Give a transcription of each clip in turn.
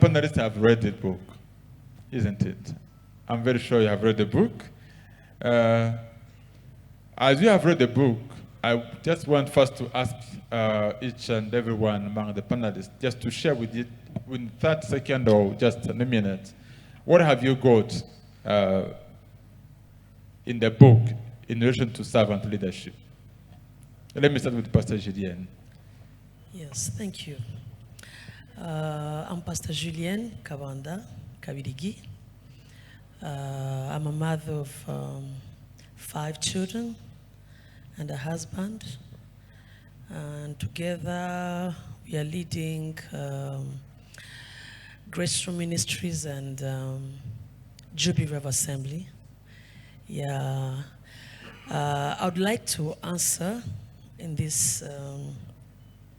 panelists have read the book, isn't it? I'm very sure you have read the book. As you have read the book, I just want first to ask each and everyone among the panelists just to share with you in 30 seconds or just in a minute, what have you got in the book in relation to servant leadership? Let me start with Pastor Julienne. Yes, thank you. I'm Pst Julienne KABANDA Kabirigi. I'm a mother of 5 children and a husband. And together we are leading Grace Room Ministries and Jubilee Rev Assembly. Yeah, I would like to answer in this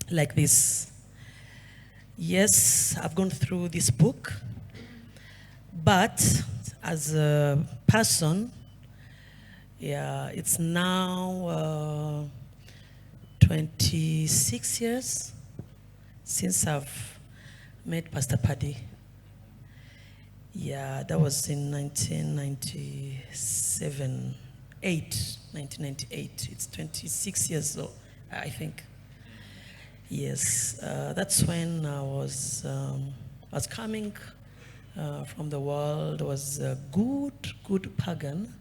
like this. Yes, I've gone through this book, but as a person, yeah, it's now 26 years since I've met Pastor Paddy. Yeah, that was in 1998. It's 26 years old, I think. Yes, that's when I was coming from the world. I was a good pagan,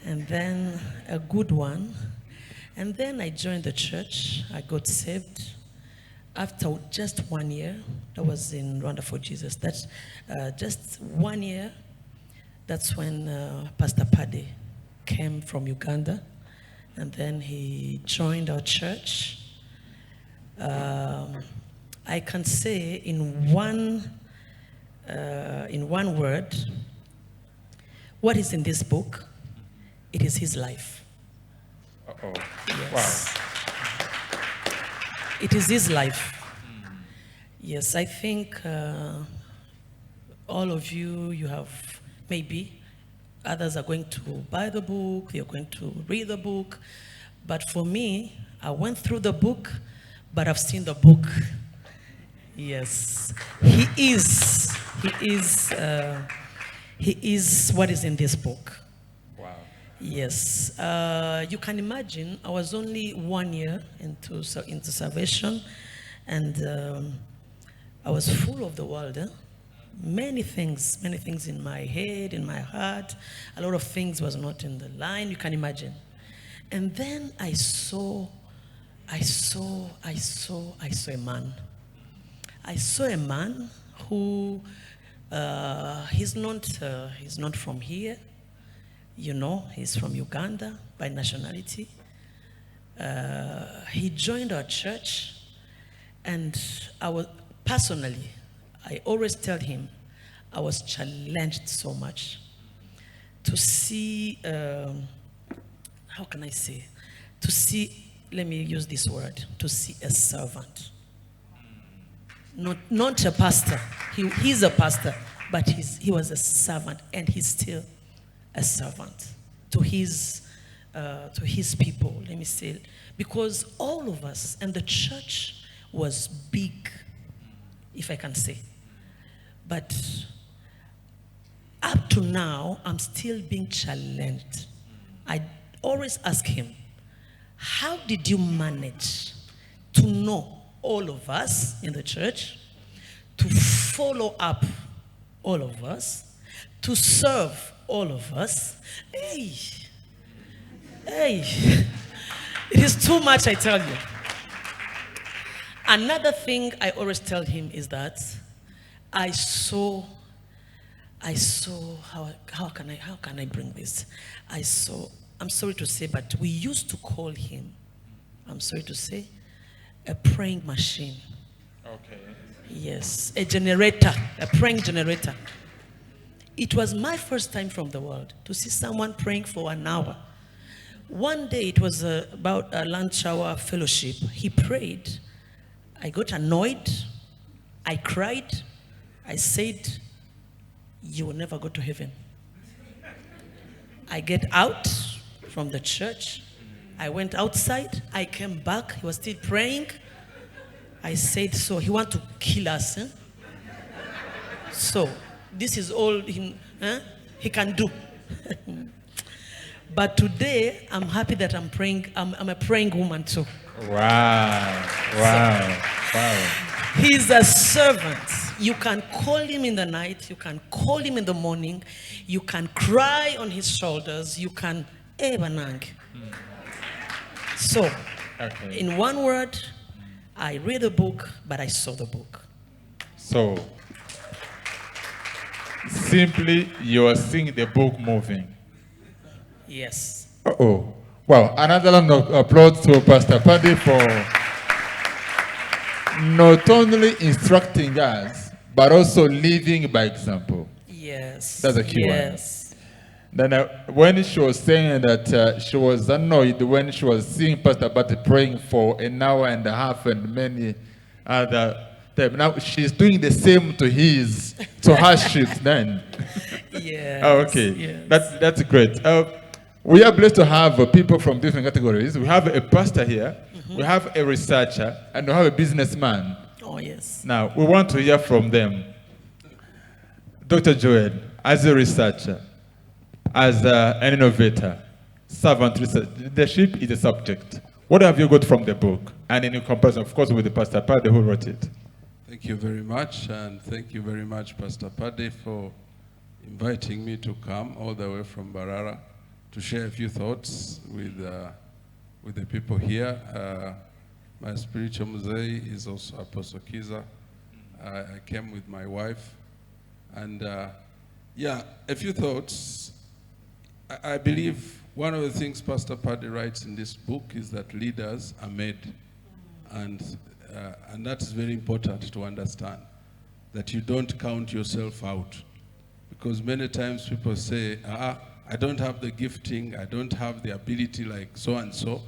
and then a good one. And then I joined the church. I got saved after just 1 year. That was in Rwanda for Jesus. That's just 1 year. That's when Pastor Paddy came from Uganda, and then he joined our church. I can say in one word, what is in this book? It is his life. Uh-oh. Yes. Wow. It is his life. Yes, I think all of you have, maybe others are going to buy the book, they're going to read the book. But for me, I went through the book, but I've seen the book. Yes, he is what is in this book. Wow. Yes, you can imagine I was only 1 year into salvation, and I was full of the world. Many things in my head, in my heart. A lot of things was not in the line, you can imagine. And then I saw a man. I saw a man who he's not from here, you know. He's from Uganda by nationality. He joined our church, and I always tell him I was challenged so much to see. How can I say? To see. Let me use this word, to see a servant. Not a pastor. He's a pastor, but he was a servant, and he's still a servant to his people, let me say. Because all of us, and the church was big, if I can say. But up to now, I'm still being challenged. I always ask him, how did you manage to know all of us in the church, to follow up all of us, to serve all of us? Hey, it is too much, I tell you. Another thing I always tell him is that I saw, how can I bring this? I'm sorry to say, but we used to call him, I'm sorry to say, a praying machine. Okay. Yes, a generator, a praying generator. It was my first time from the world to see someone praying for 1 hour. One day, it was about a lunch hour fellowship. He prayed. I got annoyed. I cried. I said, you will never go to heaven. I get out from the church. I went outside. I came back. He was still praying. I said, so he want to kill us, eh? So this is all he can do. But today, I'm happy that I'm praying. I'm a praying woman too. Wow. He's a servant. You can call him in the night. You can call him in the morning. You can cry on his shoulders. You can So, Okay. in one word, I read the book, but I saw the book. So, simply, you are seeing the book moving. Yes. Uh-oh. Wow, another round of applause to Pastor Paddy for not only instructing us, but also living by example. Yes. That's a key one. Yes. Then when she was saying that she was annoyed when she was seeing Pastor Paddy praying for an hour and a half and many other times. Now she's doing the same to her shift then. Yes. Oh, okay. Yes. That's great. We are blessed to have people from different categories. We have a pastor here, we have a researcher, and we have a businessman. Oh, yes. Now, we want to hear from them. Dr. Joel, as a researcher, as an innovator, servant leadership is a subject. What have you got from the book? And in comparison, of course, with the Pastor Paddy who wrote it. Thank you very much, and thank you very much, Pastor Paddy, for inviting me to come all the way from Barara to share a few thoughts with the people here. My spiritual muzee is also Apostle Kiza. I came with my wife, and yeah, a few thoughts. I believe one of the things Pastor Paddy writes in this book is that leaders are made, and that is very important to understand, that you don't count yourself out. Because many times people say, I don't have the gifting, I don't have the ability like so-and-so,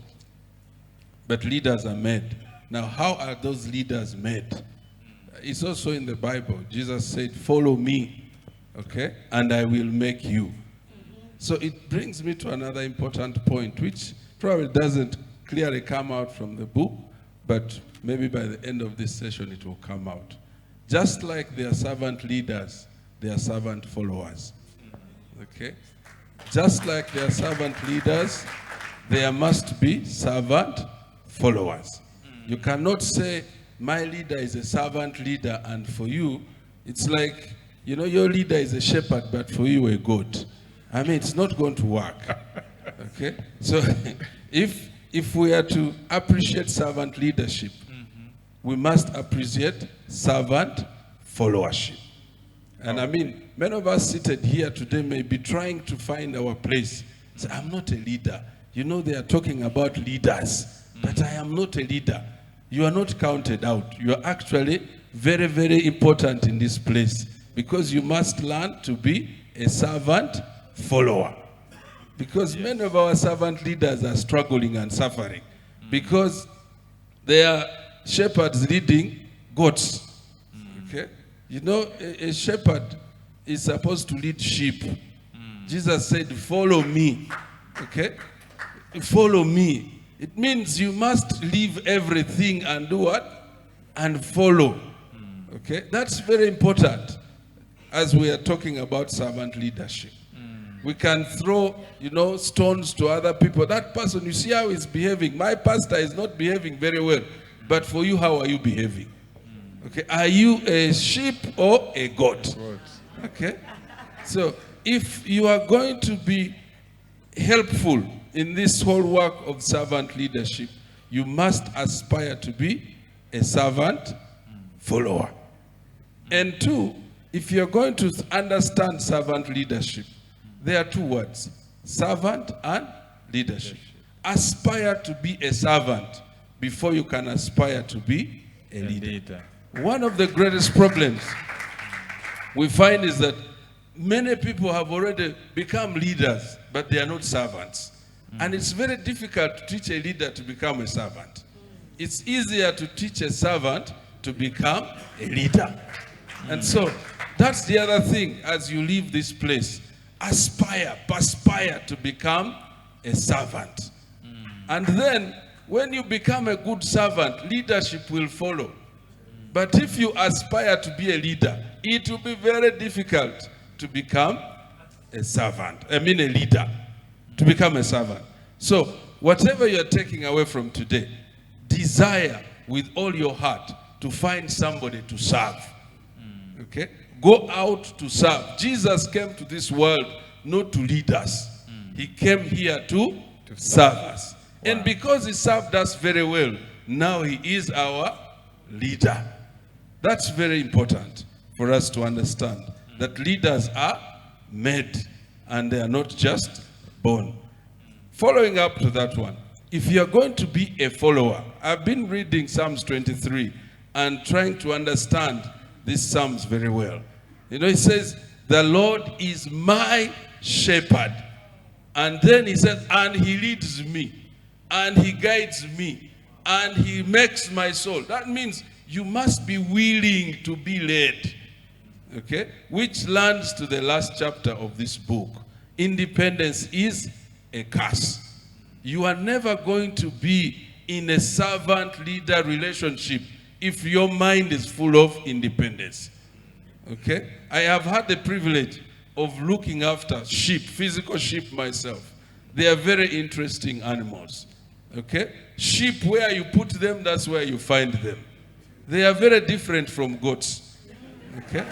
but leaders are made. Now, how are those leaders made? It's also in the Bible. Jesus said, follow me, okay, and I will make you. So it brings me to another important point, which probably doesn't clearly come out from the book, but maybe by the end of this session it will come out. Just like they are servant leaders, they are servant followers, okay? Just like they are servant leaders, there must be servant followers. You cannot say, my leader is a servant leader, and for you, it's like, you know, your leader is a shepherd, but for you, a goat. I mean, it's not going to work, okay? So if we are to appreciate servant leadership, we must appreciate servant followership. And I mean, many of us seated here today may be trying to find our place. Say, I'm not a leader. You know, they are talking about leaders, but I am not a leader. You are not counted out. You are actually very, very important in this place, because you must learn to be a servant follower. Because many of our servant leaders are struggling and suffering because they are shepherds leading goats. Okay? You know, a shepherd is supposed to lead sheep. Jesus said, follow me. Okay? Follow me. It means you must leave everything and do what? And follow. Okay? That's very important as we are talking about servant leadership. We can throw, you know, stones to other people. That person, you see how he's behaving. My pastor is not behaving very well. But for you, how are you behaving? Okay, are you a sheep or a goat? Okay, so if you are going to be helpful in this whole work of servant leadership, you must aspire to be a servant follower. And two, if you're going to understand servant leadership, there are two words, servant and leadership. Aspire to be a servant before you can aspire to be a leader. One of the greatest problems we find is that many people have already become leaders, but they are not servants. And it's very difficult to teach a leader to become a servant. It's easier to teach a servant to become a leader. And so that's the other thing as you leave this place. Aspire to become a servant. And then when you become a good servant, leadership will follow. But if you aspire to be a leader, it will be very difficult to become a servant. I mean a leader, to become a servant. So whatever you're taking away from today, desire with all your heart to find somebody to serve. Okay? Go out to serve. Jesus came to this world not to lead us. He came here to serve us. Wow. And because he served us very well, now he is our leader. That's very important for us to understand that leaders are made and they are not just born. Following up to that one, if you are going to be a follower, I've been reading Psalms 23 and trying to understand these Psalms very well. You know, it says, the Lord is my shepherd. And then he said, and he leads me, and he guides me, and he makes my soul. That means you must be willing to be led. Okay? Which lands to the last chapter of this book. Independence is a curse. You are never going to be in a servant-leader relationship if your mind is full of independence. Okay? I have had the privilege of looking after sheep, physical sheep myself. They are very interesting animals. Okay? Sheep, where you put them, that's where you find them. They are very different from goats. Okay?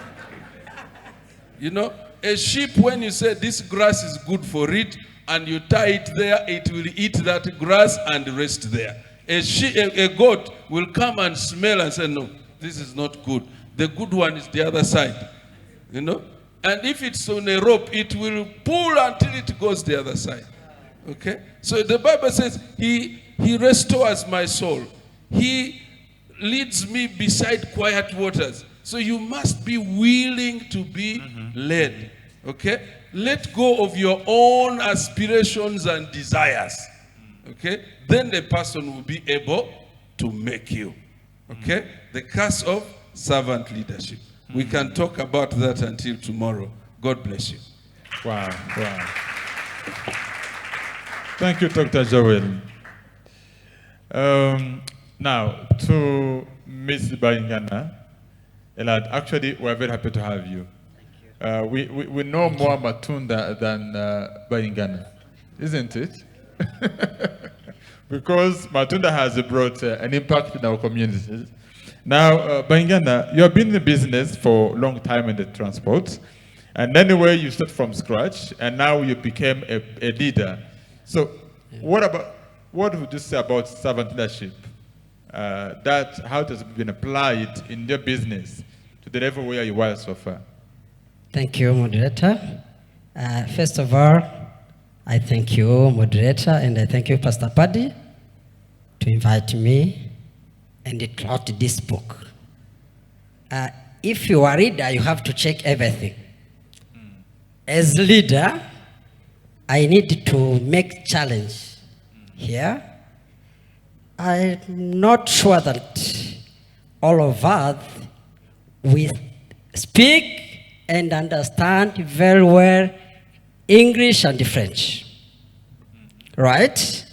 You know, a sheep, when you say this grass is good for it, and you tie it there, it will eat that grass and rest there. A goat will come and smell and say, no, this is not good. The good one is the other side. You know? And if it's on a rope, it will pull until it goes the other side. Okay? So the Bible says, he restores my soul. He leads me beside quiet waters. So you must be willing to be led. Okay? Let go of your own aspirations and desires. Okay? Then the person will be able to make you. Okay? The curse of servant leadership. We can talk about that until tomorrow. God bless you. Wow, wow. Thank you, Dr. Joel. Now, to Ms. Bayingana, Elad, actually, we're very happy to have you. We know more Matunda than Bayingana, isn't it? Because Matunda has brought an impact in our communities. Now, Bayingana, you have been in the business for a long time in the transport, and anyway, you started from scratch, and now you became a leader. So, what would you say about servant leadership? How has it been applied in your business to the level where you are so far? Thank you, moderator. First of all, I thank you, moderator, and I thank you, Pastor Paddy, to invite me and it wrote this book. If you are a reader, you have to check everything. As leader, I need to make challenge here. I'm not sure that all of us will speak and understand very well English and French. Right?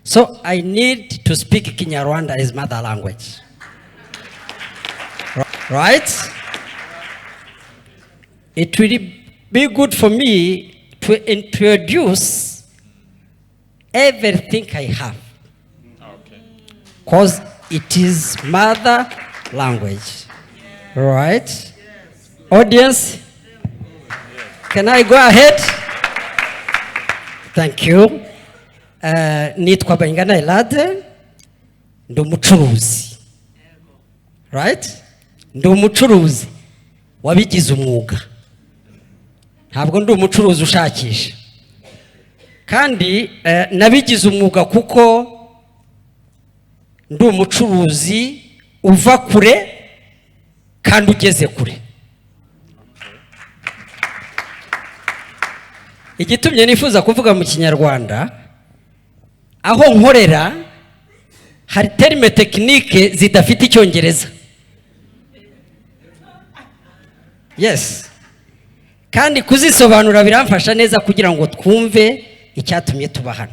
So I need to speak Kinyarwanda as mother language. Right? It will be good for me to introduce everything I have. Because it is mother language. Right? Audience, can I go ahead? Thank you. Nitwa Bayingana Elad, ndo mucuruzi. Right? Ndo mucuruzi wabigize umwuga. Ntabwo ndo mucuruzi ushakisha. Kandi nabigize umwuga kuko ndo mucuruzi uva kure kandi ugeze kure. Igitumye nifuza kuvuga mu Kinyarwanda, aho nkorera hari terme technique zidafite Icyongereza. Yes. Kandi kuzisobanura biramfasha neza kugira ngo twumve icyatumye tuba hano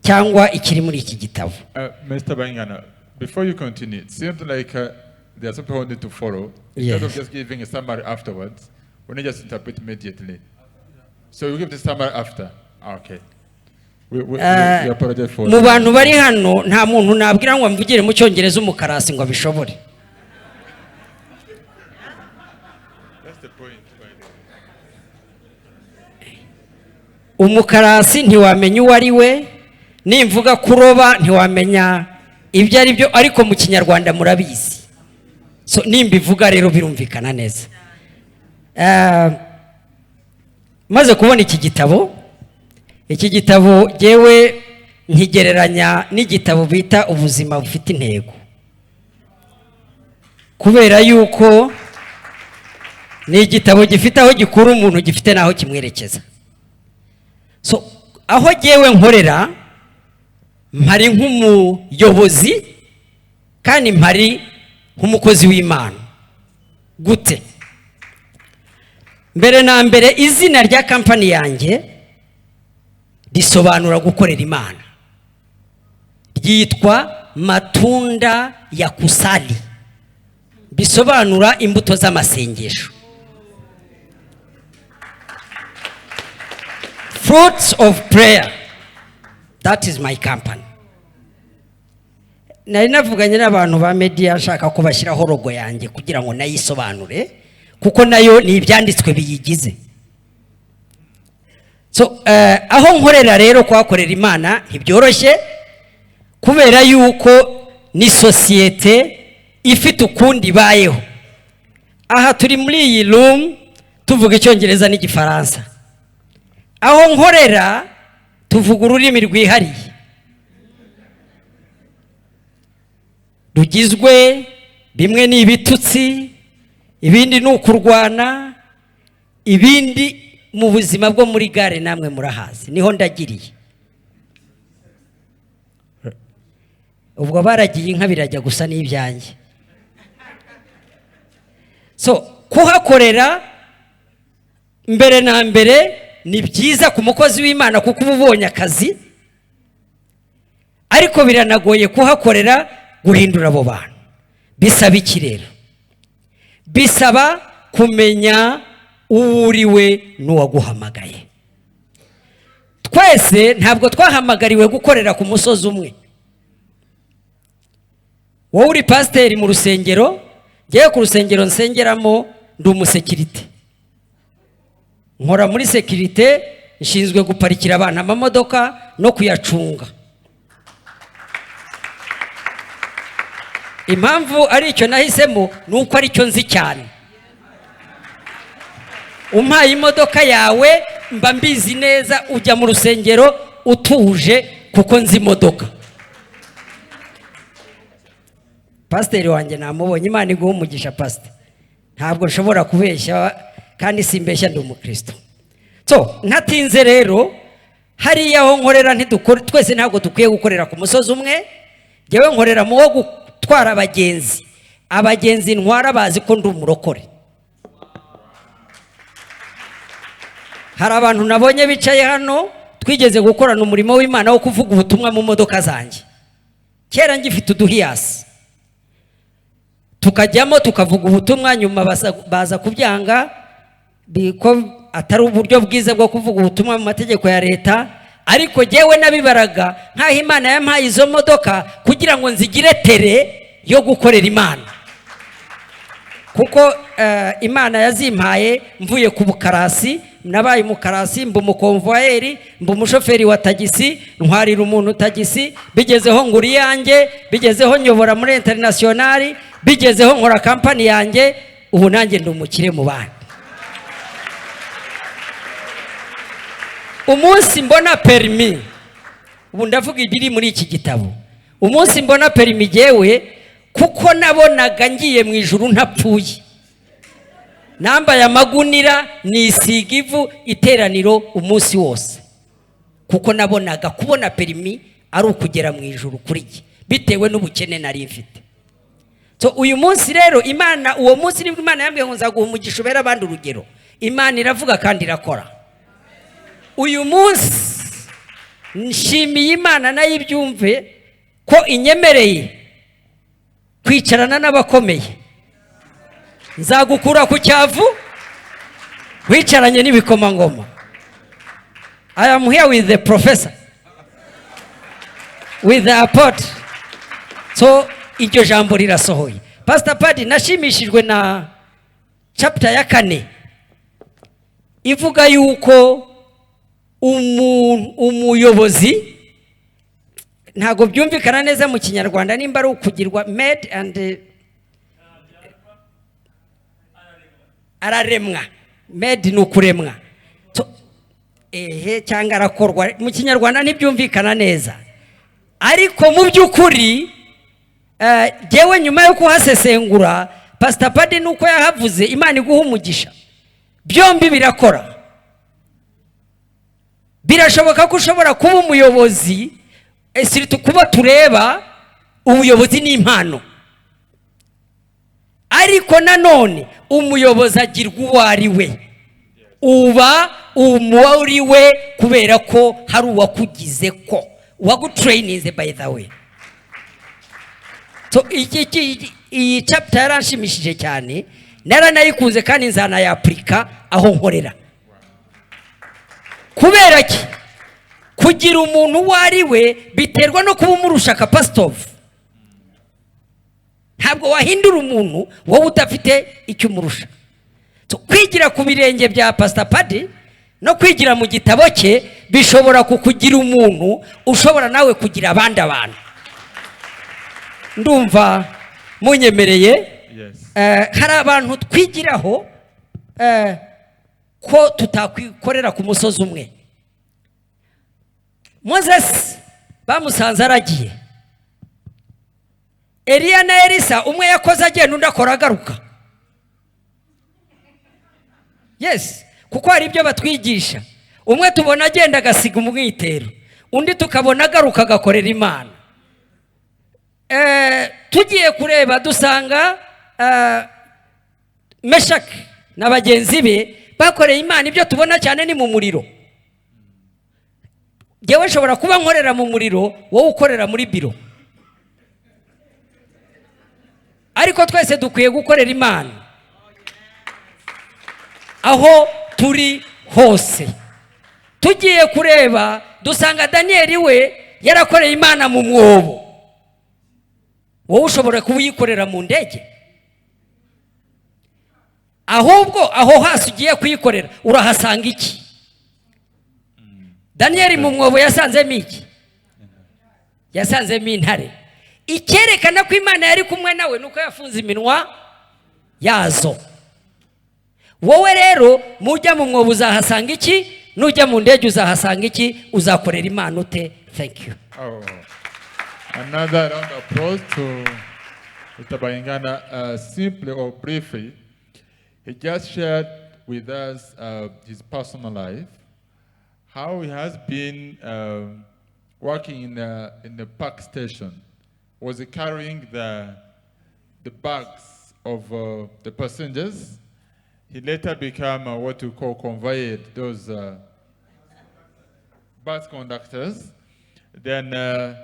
cyangwa ikiri muri iki gitabo. Mr. Bayingana, before you continue, it seems like there are some people who need to follow. Instead of just giving a summary afterwards, we need just interpret immediately. So you give the summary after. Okay. We apologize for mu bantu bari hano nta muntu nabwira ngo mvugire mu cyongereza umukarasi ngo abishobore. That's the point. Umukarasi ntiwamenya uwo ari we, nimvuga kuroba ntiwamenya ibyo ari byo, ariko mu kinyarwanda murabizi. So nimbivuga rero birumvikana neza. Maze kubona iki gitabo jewe nkigereranya n'igitabo bita ubuzima bufite intego, kubera yuko ni igitabo gifite aho gikura umuntu, gifite naho kimwerekeza. So aho jewe nkorera mpari nk'umuyobozi kandi mpari nk'umukozi w'Imana. Gute? Mbere na mbere izina rya kampani yanjye risobanura gukorera Imana, ryitwa matunda ya kusali, bisobanura imbuto z'amasengesho, fruits of prayer. That is my company. Nari navuganye n'abantu ba media nshaka ko bashyiraho logo yanjye kugira ngo nayisobanure, kuko nayo ni ibyanditswe biyigize. So aho nkorera rero kwakorera Imana ntibyoroshye, kubera yuko ni societe ifite ukundi bayeho. Aha turi muri iyi room tuvuga icyongereza n'igifaransa. Aho nkorera tuvuga ururimi rwihariye rugizwe, bimwe ni ibitutsi, ibindi ni ukurwana, ibindi mu buzima bwo muri gare namwe murahazi, niho ndagiriye. Ubwo baragiye inka birajya gusa n'ibyanjye. So kuhakorera mbere na mbere ni byiza ku mukozi w'Imana kuko ubonye akazi, ariko biranagoye kuhakorera guhindura abo bantu. Bisaba iki rero? Bisaba kumenya uwuriwe n'uwaguhamagaye. Twese ntabwo twahamagariwe gukorera ku musozi umwe. Wowe uri pasiteri mu rusengero, ngiye ku rusengero nsengeramo ndi umusekirite. Nkora muri sekirite, nshinzwe guparikira abantu amamodoka no kuyacunga. Impamvu ari icyo nahisemo nuko ari cyo nzi cyane. Umpaye imodoka yawe mba mbizi neza ujya mu rusengero utuje kuko nzi imodoka. Pasiteri wanjye namubonye, Imana iguhe umugisha pasiteri. Ntabwo nshobora kubeshya kandi simbeshya ndi umukristo. So ntatinze rero, hariya aho nkorera twese ntabwo dukwiye gukorera ku musozi umwe. Jewe nkorera mu wo gutwara abagenzi. Abagenzi ntwara bazi ko ndi umurokore. Hari abantu nabonye bicaye hano twigeze gukorana umurimo w'Imana wo kuvuga ubutumwa mu modoka zanjye. Kera ngifite uduhiyasi. Tukajyamo tukavuga ubutumwa, nyuma baza kubyanga biko atari uburyo bwiza bwo kuvuga ubutumwa mu mategeko ya leta. Ariko jewe nabibaraga nkaho Imana yampaye izo modoka kugira ngo nzigire tere yo gukorera Imana, kuko Imana yazimpaye mvuye ku bukarasi. Nabaye umukarasi, mba umukonvoyeri, mba umushoferi wa tagisi, ntwarira umuntu tagisi, bigezeho nguri yanjye, bigezeho nyobora muri internationali, bigezeho nkora kampani yanjye. Ubu nanjye ndi umukire mu bana. Umunsi mbona perimi, ubu ndavuga ibiri muri iki gitabo, umunsi mbona perimi jewe kuko nabonaga ngiye mu ijuru ntapfuye. Nambaye amagunira nisiga ivu iteraniro umunsi wose, kuko nabonaga kubona perimi ari ukugera mu ijuru kuri jye bitewe n'ubukene nari mfite. So uyu munsi rero Imana, uwo munsi nibwo Imana yambwiye ngo nzaguha umugisha ubera abandi urugero. Imana iravuga kandi irakora. Uyu munsi nshimiye Imana nayo ibyumve ko inyemereye kwicarana n'abakomeye nzagukura ku cyavu wicaranye n'ibikomangoma. I am here with the professor, with the apostle. So iryo jambo rirasohoye. Pastor Paddy, nashimishijwe na chapter ya 4 ivuga yuko umuyobozi, ntago byumvikana neza mu Kinyarwanda nimba ari ukugirwa made and araremwa. Made ni ukuremwa. Cyangwa arakorwa mu Kinyarwanda ntibyumvikana neza, ariko mu by'ukuri jewe nyuma yo kuhasesengura Pastor Paddy nuko yahavuze Imana iguha umugisha, byombi birakora. Birashoboka ko ushobora kuba umuyobozi, esiritu kuba tureba ubuyobozi n'impano, ariko nanone umuyobozi agirwa uwo ari we, uba umuri we kubera ko hari uwakugize ko wagutraininze by the way. So iyi chapter yaranshimishije cyane, naranayikunze kandi nzana ya Afrika aho nkorera. Kubera ki kugira umuntu uwo ari we biterwa no kuba umurusha capacity. Ntabwo wahindura umuntu wowe udafite icyo umurusha. So kwigira ku birenge bya Pastor Paddy no kwigira mu gitabo cye bishobora kukugira umuntu ushobora nawe kugira abandi abantu. Ndumva munyemereye. Yes. Hari abantu twigiraho ko tutakwikorera ku musozi umwe. Moses bamusanze aragiye, Eliya na Elisa umwe yakoze agenda undi akora agaruka. Yes, kuko hari ibyo batwigisha, umwe tubona agenda agasiga umwitero, undi tukabona agaruka agakorera Imana. Tugiye kureba dusanga Meshaki na bagenzi be bakoreye Imana ibyo tubona cyane ni mu muriro. Jewe nshobora kuba nkorera mu muriro, wowe ukorera muri biro, ariko twese dukwiye gukorera Imana aho turi hose. Tugiye kureba dusanga Daniel we yarakoreye Imana mu mwobo, wowe ushobora kuyikorera mu ndege. Ahubwo aho hasi ugiye kuyikorera urahasanga iki? Daniel mu mwobo yasanzemo iki? Yasanzemo intare. Icyerekana ko Imana yari kumwe nawe nuko yafunze iminwa yazo. Wowe rero mujya mu mwobo uzahasanga iki? Nujya mu ndege uzahasanga iki? Uzakorera Imana ute? Thank you. Oh. Another round of applause to Mr. Bayingana. Simply or briefly, he just shared with us his personal life, how he has been working in the park station. Was he carrying the bags of the passengers? He later became what we call convoyed, those bus conductors. Then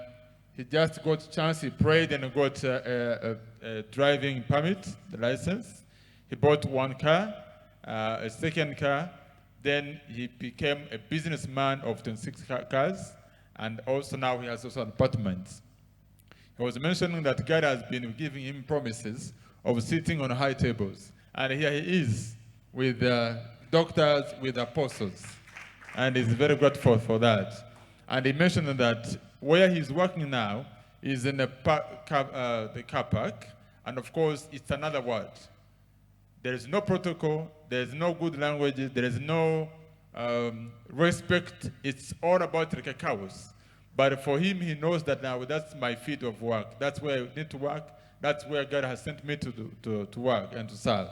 he just got a chance, he prayed and got a driving permit, the license. He bought one car, a second car. Then he became a businessman of 26 cars, and also now he has also an apartment. He was mentioning that God has been giving him promises of sitting on high tables. And here he is with doctors, with apostles. And he's very grateful for that. And he mentioned that where he's working now is in the car park. And of course, it's another world. There is no protocol, there is no good languages, there is no respect. It's all about like a chaos. But for him, he knows that now that's my field of work. That's where I need to work. That's where God has sent me to work and to serve.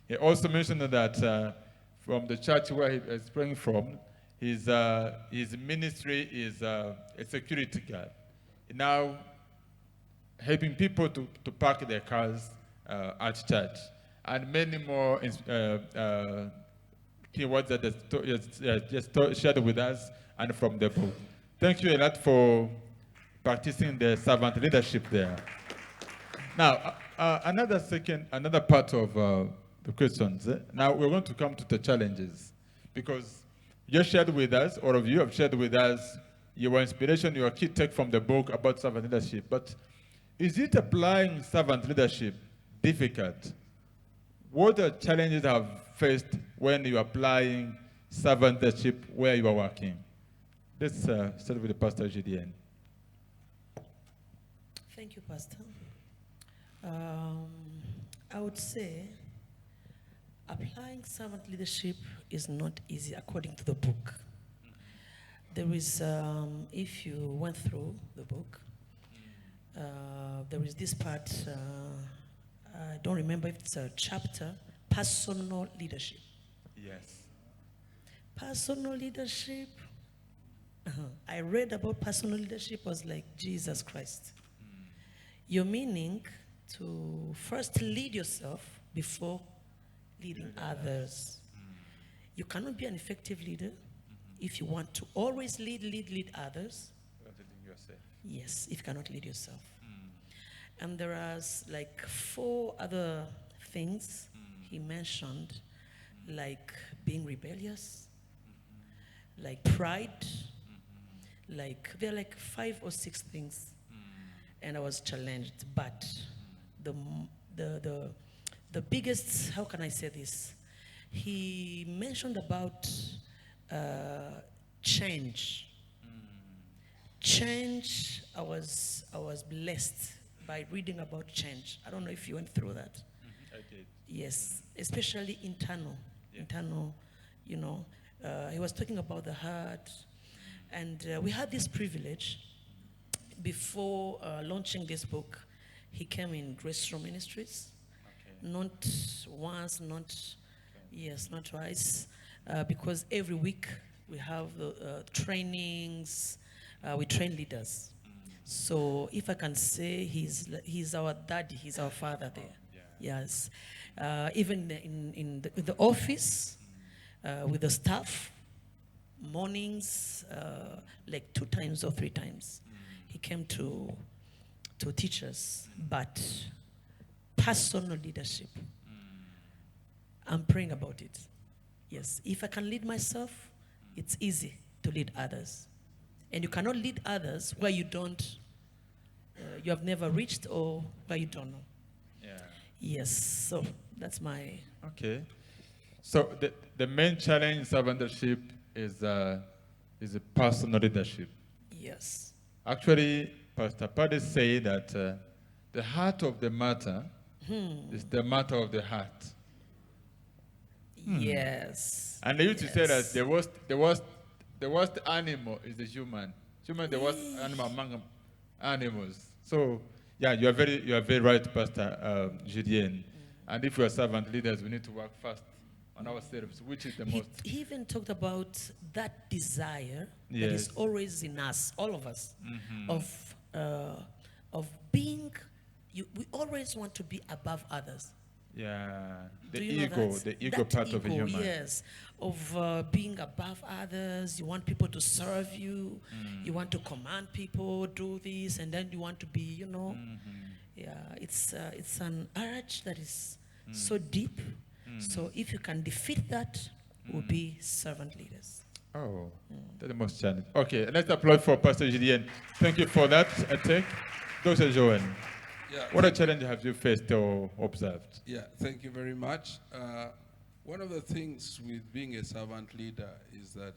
He also mentioned that from the church where he is praying from, his ministry is a security guard. Now helping people to park their cars at church. And many more keywords that just shared with us and from the book. Thank you a lot for practicing the servant leadership there. Now, another part of the questions. Now we're going to come to the challenges, because you shared with us, all of you have shared with us your inspiration, your key take from the book about servant leadership. But is it applying servant leadership difficult? What the challenges have faced when you're applying servant leadership where you are working? Let's start with Pastor Julienne. Thank you, Pastor. I would say applying servant leadership is not easy according to the book. There is, if you went through the book, there is this part, I don't remember if it's a chapter, personal leadership. Yes. Personal leadership, I read about personal leadership, was like Jesus Christ. Your meaning to first lead yourself before leading others. You cannot be an effective leader if you want to always lead others. Leading yourself. Yes, if you cannot lead yourself. And there are like 4 other things he mentioned, like being rebellious, like pride, like there are like 5 or 6 things. And I was challenged, but the biggest, how can I say this? He mentioned about change. Change, I was blessed by reading about change. I don't know if you went through that. I did. Yes, especially internal. Yeah. Internal, you know. He was talking about the heart. And we had this privilege. Before launching this book, he came in Grace Room Ministries. Okay. Not once, not twice, because every week we have trainings, we train leaders. So if I can say he's our daddy, he's our father there. Yeah. Yes. Even in the office, with the staff, mornings, like 2 times or 3 times. He came to teach us, but personal leadership, I'm praying about it. Yes, if I can lead myself, it's easy to lead others. And you cannot lead others where you don't, you have never reached or where you don't know. Yeah. Yes, so that's my... Okay. So the main challenge in servant leadership is a personal leadership. Yes. Actually, Pastor Paddy said that the heart of the matter is the matter of the heart. Yes. And they used to say that the worst animal is the human. Human is the worst animal among animals. So yeah, you are very right, Pastor Julienne. And if we are servant leaders, we need to work fast on ourselves, which is the most. He even talked about that desire that Yes. is always in us, all of us, of being. We always want to be above others. Yeah, Do you know that? the ego That part of a ego, human. yes, of being above others. You want people to serve you. You want to command people, do this, and then you want to be, you know. Yeah, it's an urge that is so deep. So if you can defeat that, we'll be servant leaders. Oh, that's the most challenge. Okay, let's applaud for Pastor Julienne. Thank you for that attack. Dr. Joanne, what a challenge have you faced or observed? Yeah, thank you very much. One of the things with being a servant leader is that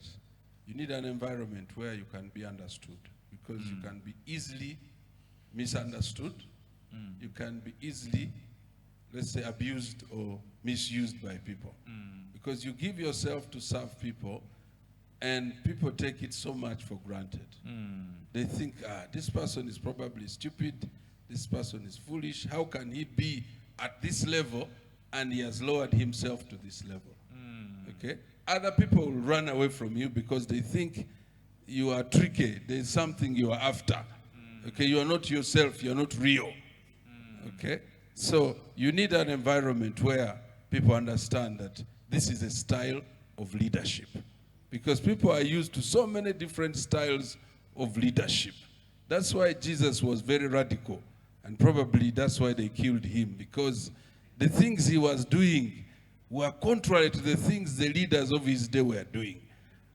you need an environment where you can be understood, because you can be easily misunderstood. You can be easily, let's say, abused or misused by people. Because you give yourself to serve people, and people take it so much for granted. They think, this person is probably stupid, this person is foolish, how can he be at this level and he has lowered himself to this level? Okay? Other people will run away from you because they think you are tricky, there's something you are after. Okay, you are not yourself, you are not real. Okay? So you need an environment where people understand that this is a style of leadership. Because people are used to so many different styles of leadership. That's why Jesus was very radical And probably that's why they killed him, because the things he was doing were contrary to the things the leaders of his day were doing.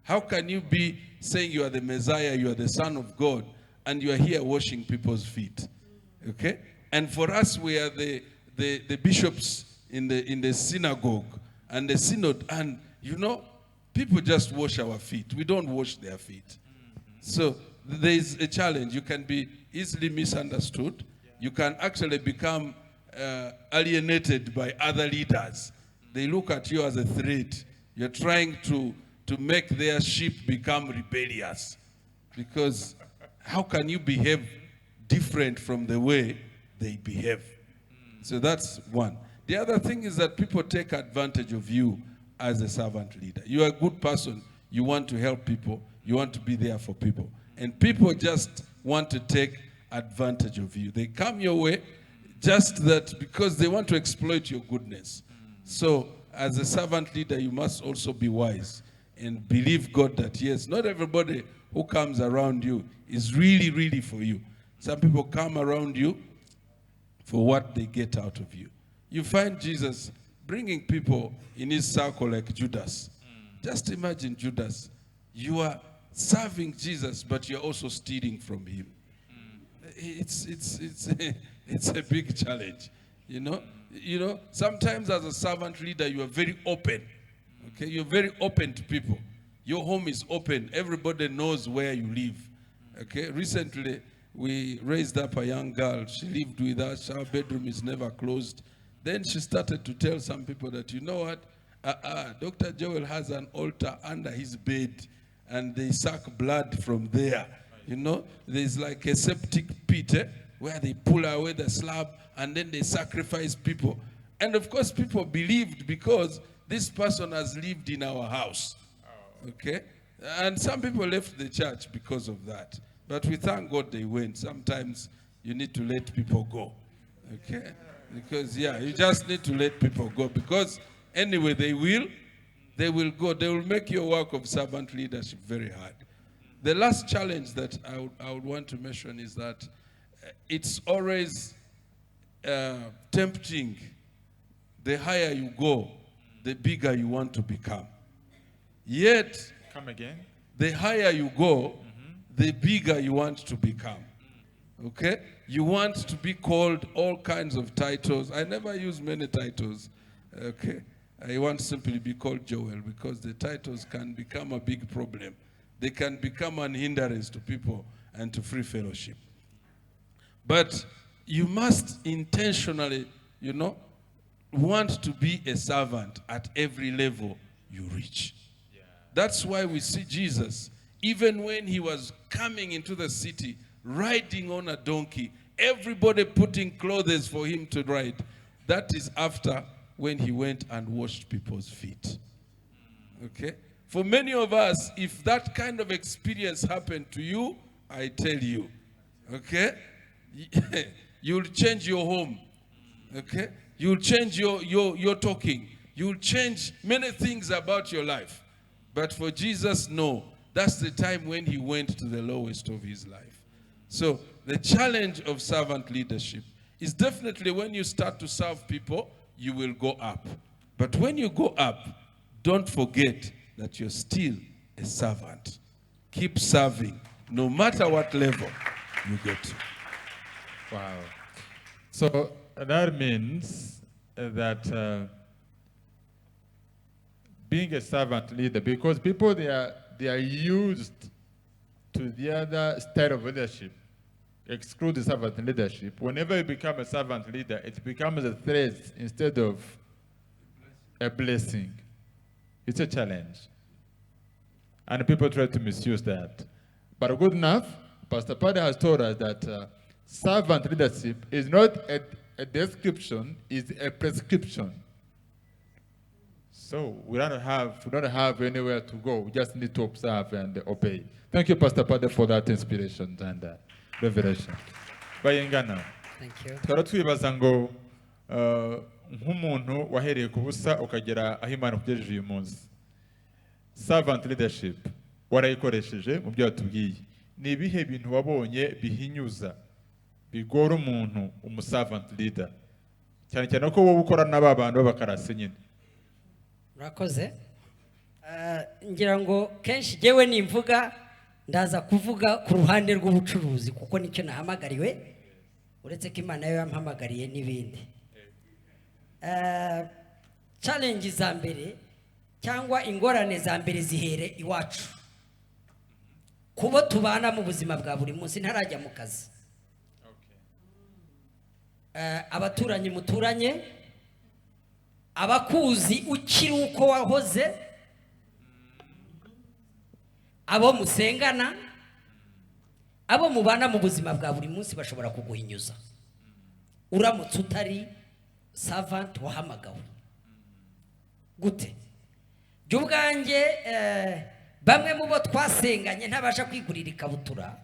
How can you be saying you are the Messiah, you are the Son of God, and you are here washing people's feet? Okay? And for us, we are the bishops in the synagogue and the synod, and you know, people just wash our feet. We don't wash their feet. So there is a challenge. You can be easily misunderstood. You can actually become alienated by other leaders. They look at you as a threat. You're trying to make their sheep become rebellious. Because how can you behave different from the way they behave? So that's one. The other thing is that people take advantage of you as a servant leader. You are a good person. You want to help people. You want to be there for people. And people just want to take advantage of you. They come your way just that because they want to exploit your goodness. So as a servant leader, you must also be wise and believe God that yes, not everybody who comes around you is really, really for you. Some people come around you for what they get out of you. You find Jesus bringing people in his circle like Judas. Just imagine Judas. You are serving Jesus, but you're also stealing from him. It's a big challenge, you know. You know, sometimes as a servant leader, you are very open. Okay, you're very open to people. Your home is open. Everybody knows where you live. Okay, recently we raised up a young girl. She lived with us. Our bedroom is never closed. Then she started to tell some people that, you know what, Dr. Joel has an altar under his bed, and they suck blood from there. You know, there's like a septic pit where they pull away the slab and then they sacrifice people. And of course, people believed because this person has lived in our house. Okay? And some people left the church because of that. But we thank God they went. Sometimes you need to let people go. Okay? Because, yeah, you just need to let people go. Because anyway, they will go. They will make your work of servant leadership very hard. The last challenge that I would want to mention is that it's always tempting. The higher you go, the bigger you want to become. Yet, come again. The higher you go, the bigger you want to become. Okay? You want to be called all kinds of titles. I never use many titles. Okay? I want to simply be called Joel because the titles can become a big problem. They can become an hindrance to people and to free fellowship. But you must intentionally, you know, want to be a servant at every level you reach. Yeah. That's why we see Jesus, even when he was coming into the city, riding on a donkey, everybody putting clothes for him to ride. That is after when he went and washed people's feet. Okay? For many of us, if that kind of experience happened to you, I tell you, okay? You'll change your home, okay? You'll change your talking. You'll change many things about your life. But for Jesus, no. That's the time when he went to the lowest of his life. So the challenge of servant leadership is definitely when you start to serve people, you will go up. But when you go up, don't forget that you're still a servant. Keep serving, no matter what level you get to. Wow. So that means that being a servant leader, because people, they are used to the other style of leadership, exclude the servant leadership. Whenever you become a servant leader, it becomes a threat instead of a blessing. It's a challenge. And people try to misuse that. But good enough, Pastor Paddy has told us that servant leadership is not a description, it's a prescription. So we don't have anywhere to go. We just need to observe and obey. Thank you, Pastor Paddy, for that inspiration and revelation. Bayingana. Thank you. Twara twibaza ngo nk'umuntu wahereye ku busa ukagera aho Imana kugejeje uyu munsi. Servant leadership warayikoresheje mu byo watubwiye. Ni ibihe bintu wabonye bihinyuza bigora umuntu umuservant leader cyane cyane ko wowe ukora n'aba bantu b'abakarasi nyine? Murakoze. Ngira ngo kenshi jewe nimvuga ndaza kuvuga ku ruhande rw'ubucuruzi kuko nicyo nahamagariwe, uretse ko Imana yo yampamagariye n'ibindi. Challenge za mbere cyangwa ingorane za mbere zihere iwacu, kubo tubana mu buzima bwa buri munsi ntarajya mu kazi. Abaturanyi muturanye, abakuzi ukiri uko wahoze, abo musengana, abo mubana mu buzima bwa buri munsi bashobora kuguhinyuza uramutse utari servant wahamagawe. Gute? By'ubwanjye bamwe mu bo twasenganye ntabasha kwigurira ikabutura,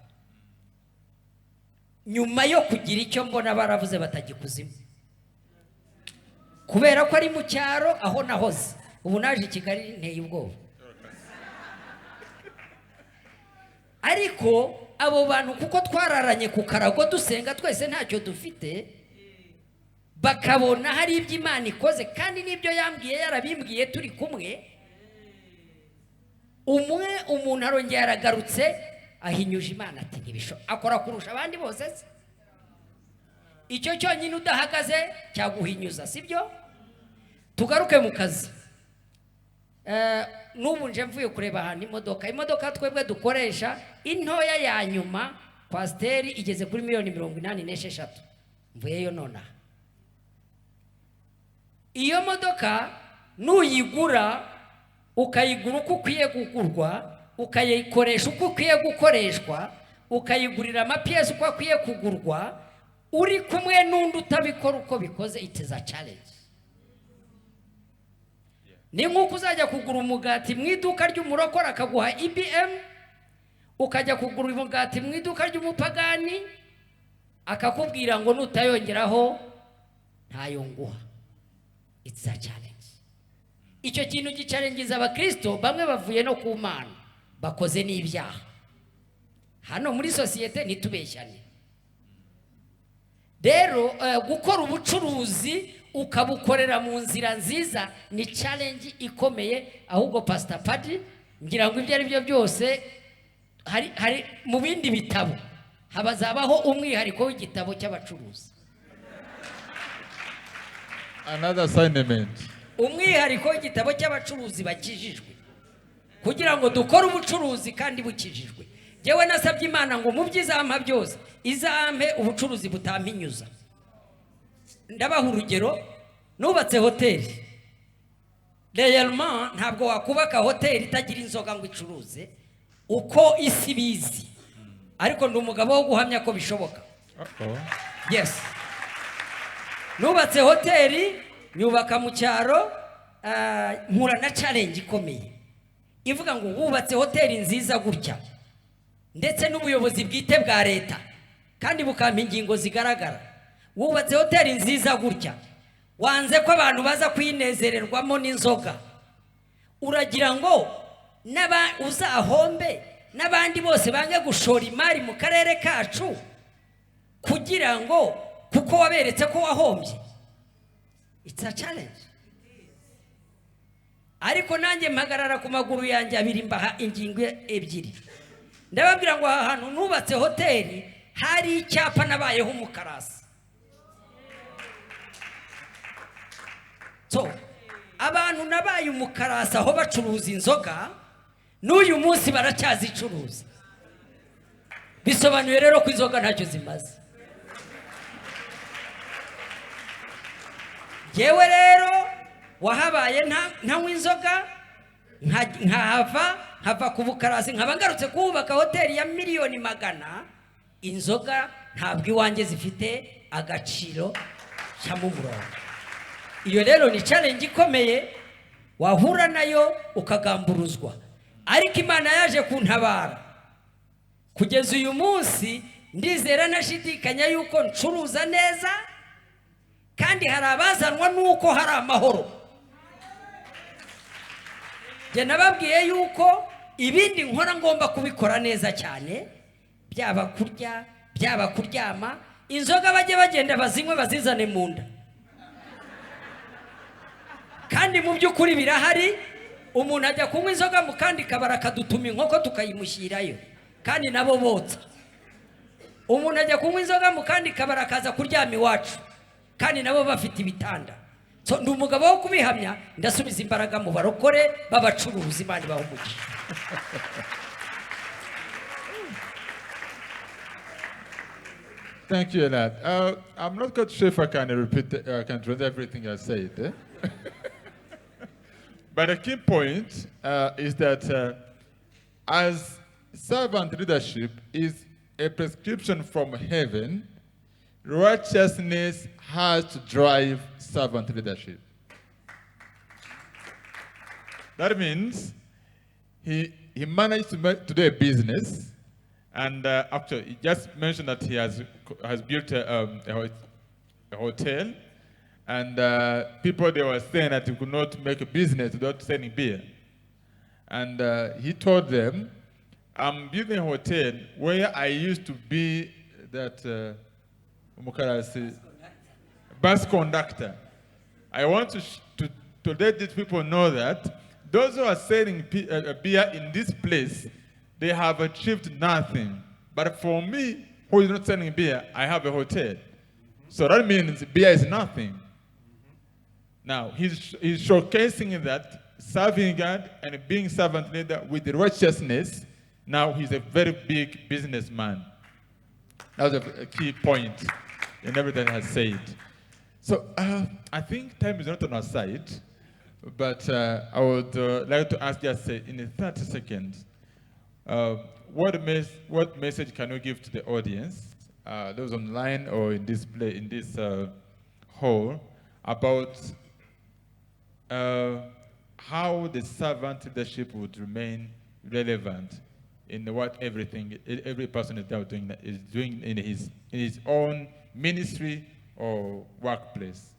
nyuma yo kugira icyo mbona baravuze batagikuzimu, kubera ko ari mu cyaro aho nahoze. Ubu naje i Kigali nteye ubwoba. Ariko abo bantu kuko twararanye ku karago dusenga twese ntacyo dufite, bakabona hari ibyo Imana ikoze kandi n'ibyo yambwiye yarabimbwiye turi kumwe. Umuntu arongera aragarutse ahinyuje Imana ati ntibisho, akora kurusha abandi bose se. Icyo cyonyine udahagaze cyaguhinyuza, sibyo? Tugaruke mu kazi. N'ubu nje mvuye kureba ahantu imodoka twebwe dukoresha intoya ya nyuma Pasiteri igeze kuri $186,000. Mvuyeyo nona. Iyo modoka nuyigura ukayigura uko ukwiye kugurwa, ukayikoresha uko ukwiye gukoreshwa, ukayigurira amapiyesi uko akwiye kugurwa, uri kumwe n'undi utabikora uko bikoze, it is a challenge. Ni nk'uko uzajya kugura umugati mu iduka ry'umurokora akaguha IBM, ukajya kugura umugati mu iduka ry'umupagani akakubwira ngo nutayongeraho ntayo nguha. It's a challenge. Icyo kintu gicalengiza abakristo bamwe bavuye no ku Mana bakoze n'ibyaha. Hano muri societe nitubeshyane. Rero gukora ubucuruzi ukabukorera mu nzira nziza ni challenge ikomeye. Ahubwo Pastor Paddy ngira ngo ibyo ari byo byose hari mu bindi bitabo habazabaho umwihariko w'igitabo cy'abacuruzi. Another assignment. Umwihariko w'igitabo cy'abacuruzi bakijijwe kugira ngo dukore ubucuruzi kandi bukijijwe. Jewe nasabye Imana ngo mu by'izampa byose izampe ubucuruzi butampinyuza. Ndabaha urugero, nubatse hoteli. Réellement ntabwo wakubaka hoteli itagira inzoga ngo icuruze uko isi bizi, ariko ndi umugabo wo guhamya ko bishoboka. Yes. Nubatse hoteli, nyubaka mu cyaro, mpura na challenge ikomeye ivuga ngo wubatse hoteli nziza gutya ndetse n'ubuyobozi bwite bwa leta kandi bukampa ingingo zigaragara. Wubatse hoteli nziza gutya, wanze ko abantu baza kwinezererwamo n'inzoga, uragira ngo uzahombe n'abandi bose bange gushora imari mu karere kacu kugira ngo kuko waberetse ko wahombye. It's a challenge. Ariko nanjye mpagarara ku maguru yanjye abiri mbaha ingingo ebyiri. Ndababwira ngo aha hantu nubatse hoteli hari icyapa nabayeho umukarasi. So abantu nabaye umukarasi aho bacuruza inzoga n'uyu munsi baracyazicuruza. Bisobanuye rero ko inzoga ntacyo zimaze. Yewe rero wahabaye ntanywa inzoga nkahava ku bukarasi nkaba ngarutse kubaka hoteli ya $100,000,000. Inzoga ntabwo iwanjye zifite agaciro cy'amumurongo. Iyo rero ni challenge ikomeye wahura nayo ukagamburuzwa, ariko Imana yaje kuntabara. Kugeza uyu munsi ndizera nashidikanya yuko ncuruza neza kandi hari abazanwa nuko hari amahoro. Je nababwiye yuko ibindi nkora ngomba kubikora neza cyane, byaba kurya, byaba kuryama, inzoga bajye bagenda bazinywe bazizane mu nda kandi mu by'ukuri birahari umuntu ajya kunywa inzoga mu kandi kabara akadutuma inkoko tukayimushyirayo kandi nabo botsa umuntu ajya kunywa inzoga mu kandi kabara akaza kuryama iwacu kandi nabo bafite ibitanda so ndi umugabo wo kubihamya ndasubiza imbaraga mu barokore b'abacuruzi Imana ibahe umugisha. Thank you, Lad. I'm not quite sure if I can repeat, I can translate everything I said. Eh? But the key point is that as servant leadership is a prescription from heaven, righteousness has to drive servant leadership. That means he managed to do a business, and actually he just mentioned that he has built a hotel, and people, they were saying that he could not make a business without selling beer. And he told them, I'm building a hotel where I used to be that bus conductor. I want to let these people know that those who are selling beer in this place, they have achieved nothing. But for me, who is not selling beer, I have a hotel. So that means beer is nothing. Now, he's showcasing that serving God and being servant leader with righteousness, now he's a very big businessman. That was a key point in everything I said. So I think time is not on our side, but I would like to ask just in 30 seconds, what message can you give to the audience, those online or in this hall, about how the servant leadership would remain relevant in what every person is doing in his own ministry or workplace?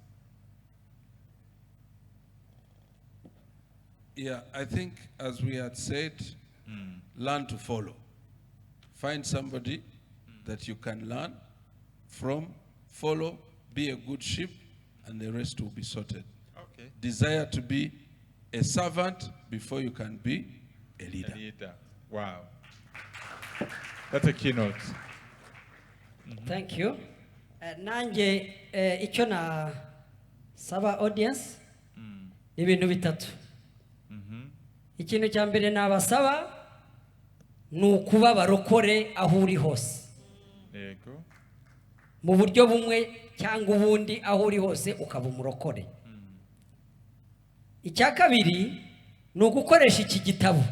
Yeah, I think as we had said, learn to follow. Find somebody that you can learn from, follow, be a good sheep, and the rest will be sorted. Okay. Desire to be a servant before you can be a leader. A leader. Wow. That's a keynote. Thank you. Nanje icyo na saba audience ibintu bitatu. Ikintu cya mbere nabasaba ni ukuba barokore aho uri hose. Yego. Mu buryo bumwe cyangwa ubundi aho uri hose ukaba umurokore. Icya kabiri ni ugukoresha iki gitabo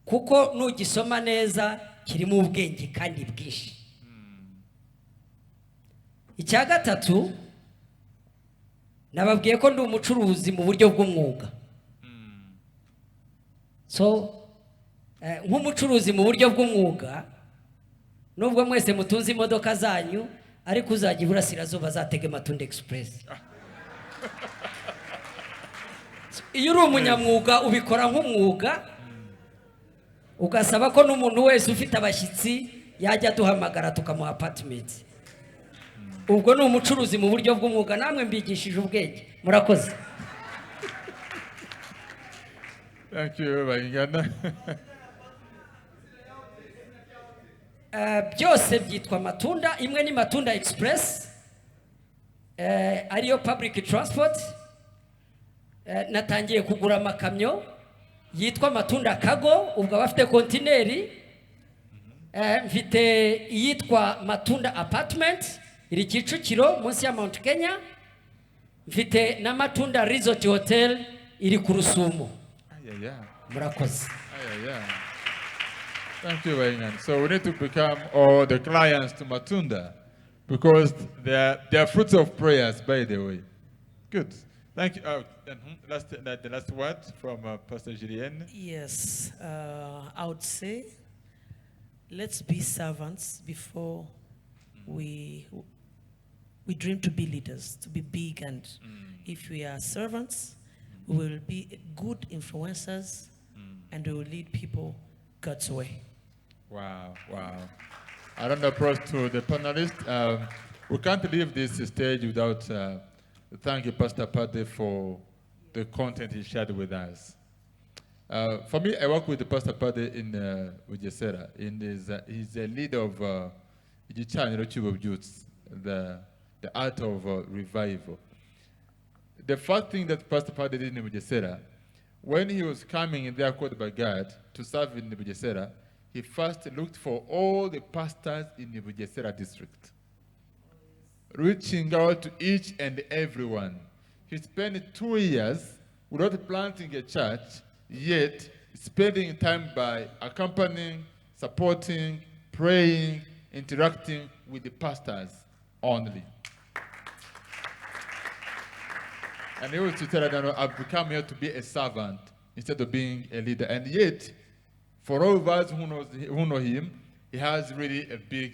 kuko nugisoma neza kirimo ubwenge kandi bwinshi. Icya gatatu nababwiye ko ndi umucuruzi mu buryo bw'umwuga. So nk'umucuruzi mu buryo bw'umwuga, nubwo mwese mutunze imodoka zanyu, ariko uzajya iburasirazuba azatege Matunda Express. Iyo uri umunyamwuga ubikora nk'umwuga, ugasaba ko n'umuntu wese ufite abashyitsi yajya duhamagara tukamuha apartment. Ubwo ni umucuruzi mu buryo bw'umwuga, namwe mbigishije ubwenge. Murakoze. Thank you, Bayingana. Byose byitwa Matunda, imwe ni Matunda Express, ariyo public transport. Natangiye kugura amakamyo yitwa Matunda Cargo, ubwo bafite kontineri. Mfite iyitwa Matunda Apartment, iri Kicukiro munsi ya Mount Kenya. Mfite na Matunda Resort Hotel iri ku Rusumo. Murakoze. Thank you, Bayingana. So we need to become all the clients to Matunda because they are fruits of prayers, by the way. Good. Thank you. The last word from Pst Julienne. Yes, I would say let's be servants before we dream to be leaders, to be big, and if we are servants, we will be good influencers and we will lead people God's way. Wow, wow. I don't approach to the panelists. We can't leave this stage without thanking Pastor Paddy for the content he shared with us. For me, I work with Pastor Paddy in Bugesera. He's a leader of the art of revival. The first thing that Pastor Paddy did in Bugesera, when he was coming there called by God to serve in the Bugesera, he first looked for all the pastors in the Bugesera district, reaching out to each and everyone. He spent 2 years without planting a church, yet spending time by accompanying, supporting, praying, interacting with the pastors only. And he was to tell them, I've become here to be a servant instead of being a leader. And yet, for all of us who know him, he has really a big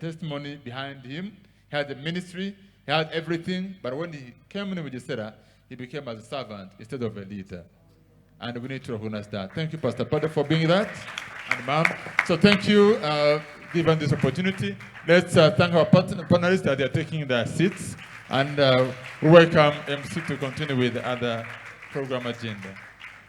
testimony behind him. He had a ministry, he had everything, but when he came in with Bugesera, he became as a servant instead of a leader. And we need to recognize that. Thank you, Pastor Paddy, for being that. And ma'am. So thank you, given this opportunity. Let's thank our panelists that they are taking their seats. And we welcome MC to continue with the other program agenda.